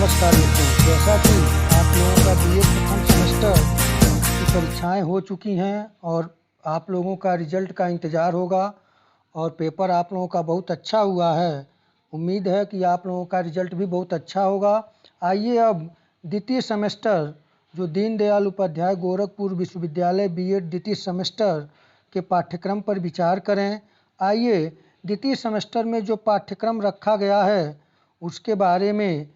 नमस्कार मित्रों, जैसा कि आप लोगों का बीएड प्रथम सेमेस्टर की परीक्षाएं हो चुकी हैं और आप लोगों का रिजल्ट का इंतज़ार होगा और पेपर आप लोगों का बहुत अच्छा हुआ है। उम्मीद है कि आप लोगों का रिजल्ट भी बहुत अच्छा होगा। आइए अब द्वितीय सेमेस्टर जो दीनदयाल उपाध्याय गोरखपुर विश्वविद्यालय बीएड द्वितीय सेमेस्टर के पाठ्यक्रम पर विचार करें। आइए द्वितीय सेमेस्टर में जो पाठ्यक्रम रखा गया है उसके बारे में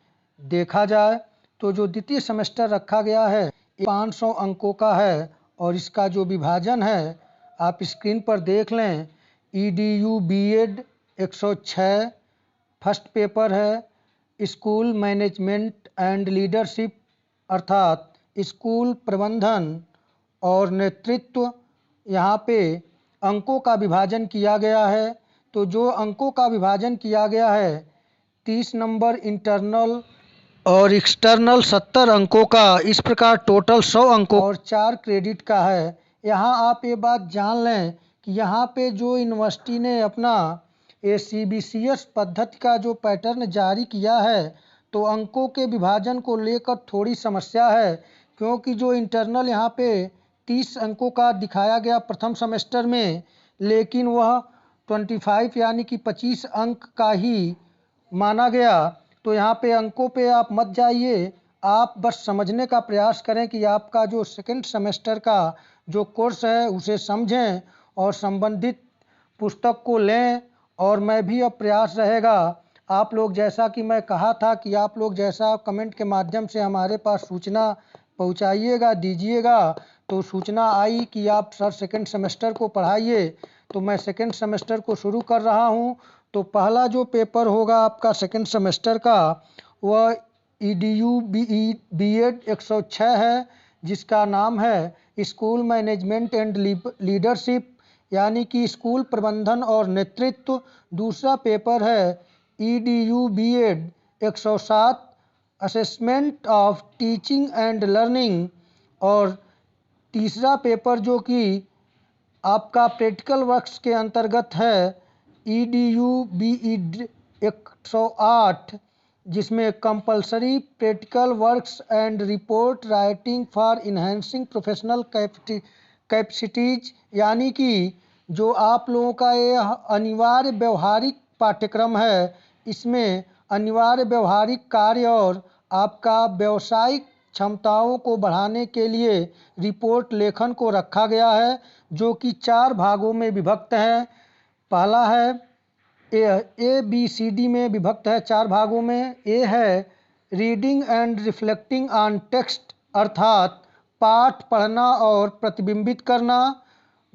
देखा जाए। तो जो द्वितीय सेमेस्टर रखा गया है 500 अंकों का है और इसका जो विभाजन है आप स्क्रीन पर देख लें। EDU बीएड 106 फर्स्ट पेपर है। स्कूल मैनेजमेंट एंड लीडरशिप अर्थात स्कूल प्रबंधन और नेतृत्व, यहाँ पे अंकों का विभाजन किया गया है। तो जो अंकों का विभाजन किया गया है 30 नंबर इंटरनल और एक्सटर्नल 70 अंकों का, इस प्रकार टोटल 100 अंकों और 4 क्रेडिट का है। यहाँ आप ये बात जान लें कि यहाँ पे जो यूनिवर्सिटी ने अपना CBCS पद्धति का जो पैटर्न जारी किया है तो अंकों के विभाजन को लेकर थोड़ी समस्या है, क्योंकि जो इंटरनल यहाँ पे 30 अंकों का दिखाया गया प्रथम सेमेस्टर में, लेकिन वह 25 यानी कि 25 अंक का ही माना गया। तो यहाँ पे अंकों पे आप मत जाइए, आप बस समझने का प्रयास करें कि आपका जो सेकंड सेमेस्टर का जो कोर्स है उसे समझें और संबंधित पुस्तक को लें। और मैं भी अब प्रयास रहेगा आप लोग, जैसा कि मैं कहा था कि आप लोग जैसा कमेंट के माध्यम से हमारे पास सूचना पहुँचाइएगा दीजिएगा, तो सूचना आई कि आप सर सेकंड सेमेस्टर को पढ़ाइए, तो मैं सेकंड सेमेस्टर को शुरू कर रहा हूँ। तो पहला जो पेपर होगा आपका सेकंड सेमेस्टर का वह EDU बीएड 106 है, जिसका नाम है स्कूल मैनेजमेंट एंड लीडरशिप यानी कि स्कूल प्रबंधन और नेतृत्व। दूसरा पेपर है EDU B Ed 107 assessment of teaching and learning. और तीसरा पेपर जो कि आपका प्रैक्टिकल वर्क्स के अंतर्गत है EDU BEd 108, जिसमें compulsory practical works and report writing for enhancing professional capacities, यानी कि जो आप लोगों का ये अनिवार्य व्यवहारिक पाठ्यक्रम है, इसमें अनिवार्य व्यवहारिक कार्य और आपका व्यावसायिक क्षमताओं को बढ़ाने के लिए रिपोर्ट लेखन को रखा गया है, जो कि 4 भागों में विभक्त है। पहला है ABCD में विभक्त है 4 भागों में। ए है reading and reflecting on text अर्थात पाठ पढ़ना और प्रतिबिंबित करना।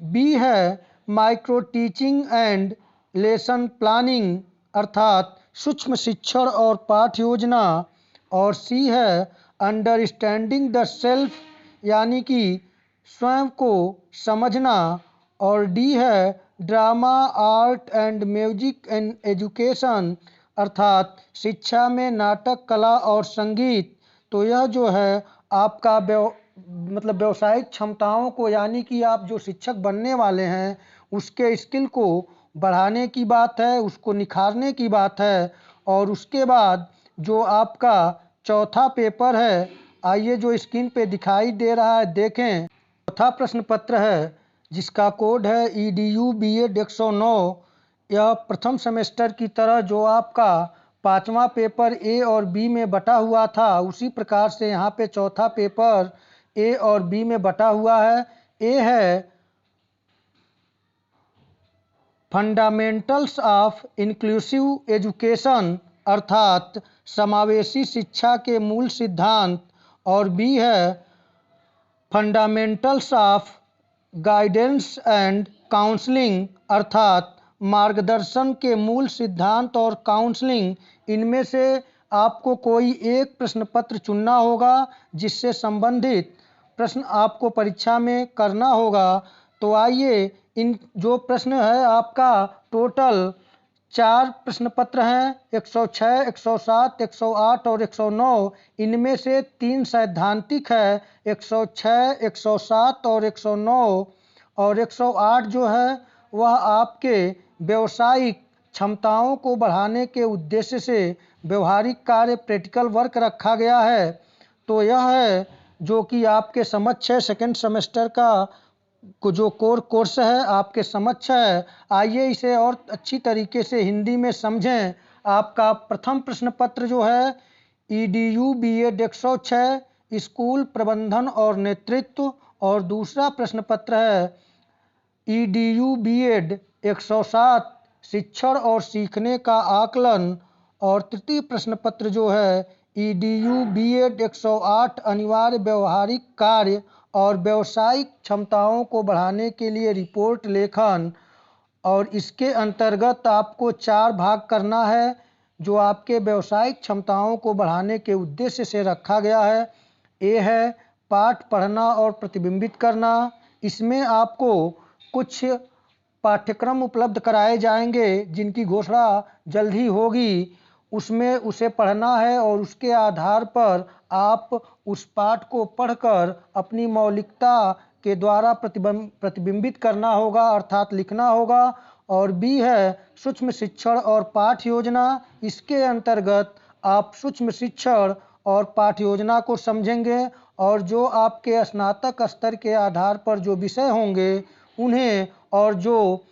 बी है micro teaching and lesson planning अर्थात सूक्ष्म शिक्षण और पाठ योजना। और सी है अंडरस्टैंडिंग द सेल्फ यानी कि स्वयं को समझना। और डी है drama art and music and education अर्थात शिक्षा में नाटक कला और संगीत। तो यह जो है आपका व्यावसायिक क्षमताओं को, यानी कि आप जो शिक्षक बनने वाले हैं उसके स्किल को बढ़ाने की बात है, उसको निखारने की बात है। और उसके बाद जो आपका चौथा पेपर है, आइए जो स्क्रीन पे दिखाई दे रहा है देखें। चौथा प्रश्न पत्र है जिसका कोड है EDU BEd 109। यह प्रथम सेमेस्टर की तरह जो आपका 5वां पेपर A और B में बटा हुआ था, उसी प्रकार से यहाँ पे चौथा पेपर A और B में बटा हुआ है। A है फंडामेंटल्स ऑफ इंक्लूसिव एजुकेशन अर्थात समावेशी शिक्षा के मूल सिद्धांत। और बी है fundamentals of guidance and counselling अर्थात मार्गदर्शन के मूल सिद्धांत और काउंसलिंग। इनमें से आपको कोई एक प्रश्न पत्र चुनना होगा जिससे संबंधित प्रश्न आपको परीक्षा में करना होगा। तो आइए इन जो प्रश्न है आपका टोटल 4 प्रश्न पत्र हैं, 106, 107, 108 और 109। इनमें से 3 सैद्धांतिक है, 106, 107 और 109। और 108 जो है वह आपके व्यावसायिक क्षमताओं को बढ़ाने के उद्देश्य से व्यवहारिक कार्य प्रैक्टिकल वर्क रखा गया है। तो यह है जो कि आपके समक्ष है, सेकेंड सेमेस्टर का जो कोर्स है आपके समक्ष है। आइए इसे और अच्छी तरीके से हिंदी में समझें। आपका प्रथम प्रश्न पत्र जो है EDU B.Ed 106 स्कूल प्रबंधन और नेतृत्व, और दूसरा प्रश्न पत्र है EDU B.Ed 107 शिक्षण और सीखने का आकलन, और तृतीय प्रश्न पत्र जो है EDU B.Ed 108 अनिवार्य व्यवहारिक कार्य और व्यावसायिक क्षमताओं को बढ़ाने के लिए रिपोर्ट लेखन। और इसके अंतर्गत आपको 4 भाग करना है जो आपके व्यावसायिक क्षमताओं को बढ़ाने के उद्देश्य से रखा गया है। ए है पाठ पढ़ना और प्रतिबिंबित करना। इसमें आपको कुछ पाठ्यक्रम उपलब्ध कराए जाएंगे जिनकी घोषणा जल्द ही होगी, उसमें उसे पढ़ना है और उसके आधार पर आप उस पाठ को पढ़कर अपनी मौलिकता के द्वारा प्रतिबिंबित करना होगा, अर्थात लिखना होगा। और बी है सूक्ष्म शिक्षण और पाठ योजना। इसके अंतर्गत आप सूक्ष्म शिक्षण और पाठ योजना को समझेंगे, और जो आपके स्नातक स्तर के आधार पर जो विषय होंगे उन्हें, और जो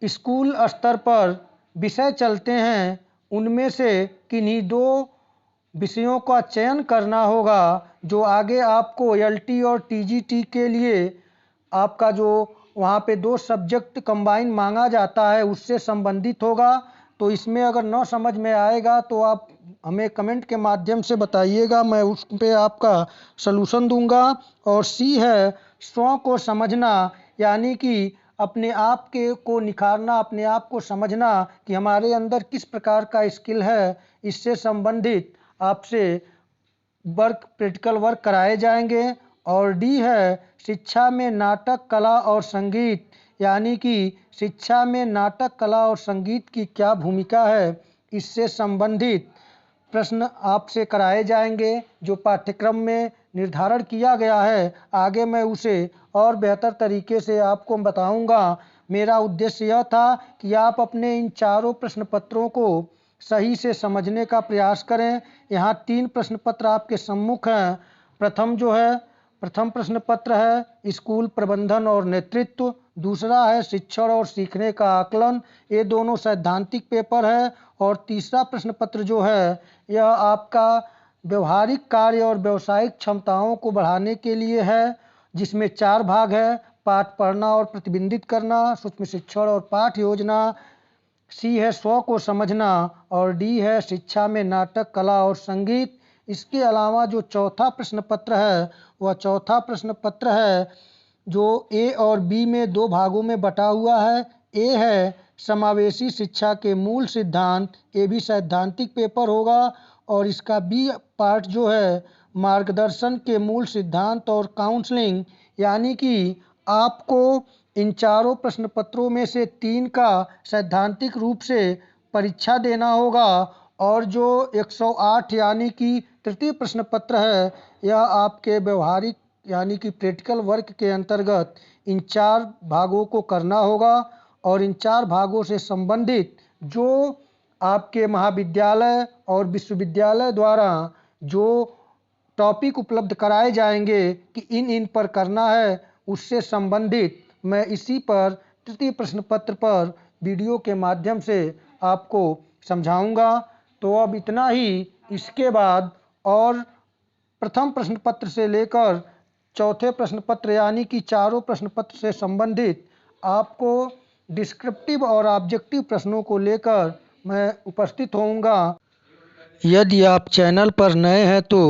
स्कूल स्तर पर विषय चलते हैं उनमें से किन्हीं 2 विषयों का चयन करना होगा जो आगे आपको LT और TGT के लिए आपका जो वहाँ पे 2 सब्जेक्ट कंबाइन मांगा जाता है उससे संबंधित होगा। तो इसमें अगर न समझ में आएगा तो आप हमें कमेंट के माध्यम से बताइएगा, मैं उस पे आपका सलूशन दूंगा। और सी है स्व को समझना, यानी कि अपने आप के को निखारना, अपने आप को समझना कि हमारे अंदर किस प्रकार का स्किल है। इससे संबंधित आपसे प्रैक्टिकल वर्क कराए जाएंगे। और डी है शिक्षा में नाटक कला और संगीत, यानी कि शिक्षा में नाटक कला और संगीत की क्या भूमिका है, इससे संबंधित प्रश्न आपसे कराए जाएंगे जो पाठ्यक्रम में निर्धारण किया गया है। आगे मैं उसे और बेहतर तरीके से आपको बताऊंगा। मेरा उद्देश्य यह था कि आप अपने इन 4 प्रश्न पत्रों को सही से समझने का प्रयास करें। यहाँ 3 प्रश्न पत्र आपके सम्मुख हैं। प्रथम प्रश्न पत्र है स्कूल प्रबंधन और नेतृत्व, दूसरा है शिक्षण और सीखने का आकलन, ये दोनों सैद्धांतिक पेपर है। और तीसरा प्रश्न पत्र जो है यह आपका व्यवहारिक कार्य और व्यावसायिक क्षमताओं को बढ़ाने के लिए है, जिसमें 4 भाग है पाठ पढ़ना और प्रतिबिंबित करना, सूक्ष्म शिक्षण और पाठ योजना, सी है स्व को समझना, और डी है शिक्षा में नाटक कला और संगीत। इसके अलावा जो चौथा प्रश्न पत्र है वह चौथा प्रश्न पत्र है जो ए और बी में 2 भागों में बटा हुआ है। ए है समावेशी शिक्षा के मूल सिद्धांत, ये भी सैद्धांतिक पेपर होगा। और इसका बी पार्ट जो है मार्गदर्शन के मूल सिद्धांत और काउंसलिंग, यानी कि आपको इन 4 प्रश्न पत्रों में से 3 का सैद्धांतिक रूप से परीक्षा देना होगा। और जो 108 यानी कि तृतीय प्रश्न पत्र है यह आपके व्यवहारिक यानी कि प्रैक्टिकल वर्क के अंतर्गत इन 4 भागों को करना होगा। और इन 4 भागों से संबंधित जो आपके महाविद्यालय और विश्वविद्यालय द्वारा जो टॉपिक उपलब्ध कराए जाएंगे कि इन पर करना है, उससे संबंधित मैं इसी पर तृतीय प्रश्न पत्र पर वीडियो के माध्यम से आपको समझाऊंगा। तो अब इतना ही। इसके बाद और प्रथम प्रश्न पत्र से लेकर चौथे प्रश्न पत्र यानी कि 4 प्रश्न पत्र से संबंधित आपको डिस्क्रिप्टिव और ऑब्जेक्टिव प्रश्नों को लेकर मैं उपस्थित होऊंगा। यदि आप चैनल पर नए हैं तो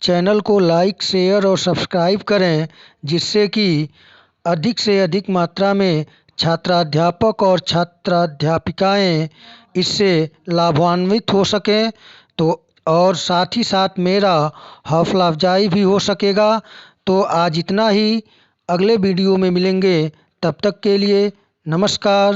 चैनल को लाइक, शेयर और सब्सक्राइब करें, जिससे कि अधिक से अधिक मात्रा में छात्राध्यापक और छात्राध्यापिकाएं इससे लाभान्वित हो सकें। तो और साथ ही साथ मेरा हौसला अफजाई भी हो सकेगा। तो आज इतना ही, अगले वीडियो में मिलेंगे, तब तक के लिए नमस्कार।